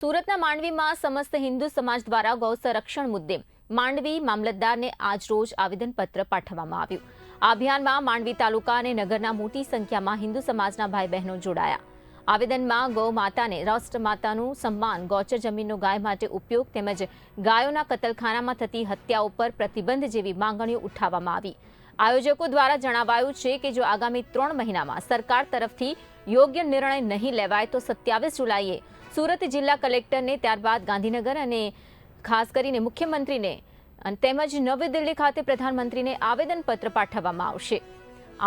સુરતના માંડવીમાં સમસ્ત હિન્દુ સમાજ દ્વારા ગૌ સંરક્ષણ મુદ્દે માંડવી મામલતદારને આજરોજ આવેદનપત્ર પાઠવવામાં આવ્યું। આ અભિયાનમાં માંડવી તાલુકા અને નગરના મોટી સંખ્યામાં હિન્દુ સમાજના ભાઈ બહેનો જોડાયા। આવેદનમાં ગૌ માતાને રાષ્ટ્રમાતાનું સન્માન, ગૌચર જમીનનો ગાય માટે ઉપયોગ તેમજ ગાયોના કતલખાનામાં થતી હત્યાઓ પર પ્રતિબંધ જેવી માંગણીઓ ઉઠાવવામાં આવી। આયોજકો દ્વારા જણાવાયું છે કે જો આગામી 3 મહિનામાં સરકાર તરફથી યોગ્ય નિર્ણય નહીં લેવાય તો 27 જુલાઈએ સુરત જિલ્લા કલેક્ટરને, ત્યારબાદ ગાંધીનગર અને ખાસ કરીને મુખ્યમંત્રીને તેમજ નવી દિલ્હી ખાતે પ્રધાનમંત્રીને આવેદનપત્ર પાઠવવામાં આવશે।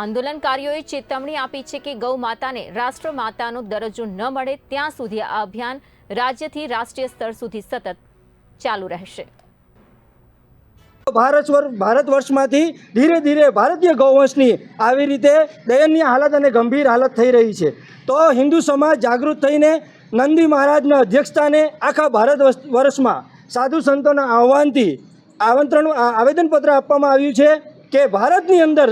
આંદોલનકારીઓએ ચેતવણી આપી છે કે ગૌ માતાને રાષ્ટ્રમાતાનો દરજ્જો ન મળે ત્યાં સુધી આ અભિયાન રાજ્યથી રાષ્ટ્રીય સ્તર સુધી સતત ચાલુ રહેશે। ભારત વર્ષમાંથી ધીરે ધીરે ભારતીય ગૌવંશની આવી રીતે દયનીય હાલત અને ગંભીર હાલત થઈ રહી છે। તો હિન્દુ સમાજ જાગૃત થઈને નંદી મહારાજના અધ્યક્ષસ્થાને આખા ભારત વર્ષમાં સાધુ સંતોના આહવાનથી આવેદનપત્ર આપવામાં આવ્યું છે કે ભારતની અંદર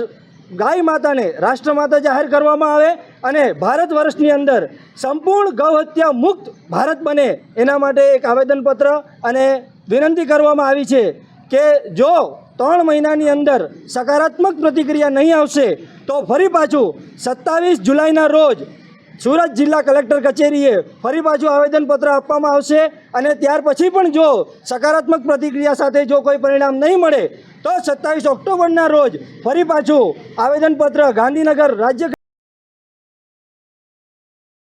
ગાય માતાને રાષ્ટ્રમાતા જાહેર કરવામાં આવે અને ભારત વર્ષની અંદર સંપૂર્ણ ગૌ હત્યા મુક્ત ભારત બને એના માટે એક આવેદનપત્ર અને વિનંતી કરવામાં આવી છે કે જો 3 મહિનાની અંદર સકારાત્મક પ્રતિક્રિયા નહીં આવશે તો ફરી પાછું 27 જુલાઈના રોજ સુરત જિલ્લા કલેક્ટર કચેરીએ ફરી પાછું આવેદનપત્ર આપવામાં આવશે અને ત્યાર પછી પણ જો સકારાત્મક પ્રતિક્રિયા સાથે જો કોઈ પરિણામ નહીં મળે તો 27 ઓક્ટોબરના રોજ ફરી પાછું આવેદનપત્ર ગાંધીનગર રાજ્ય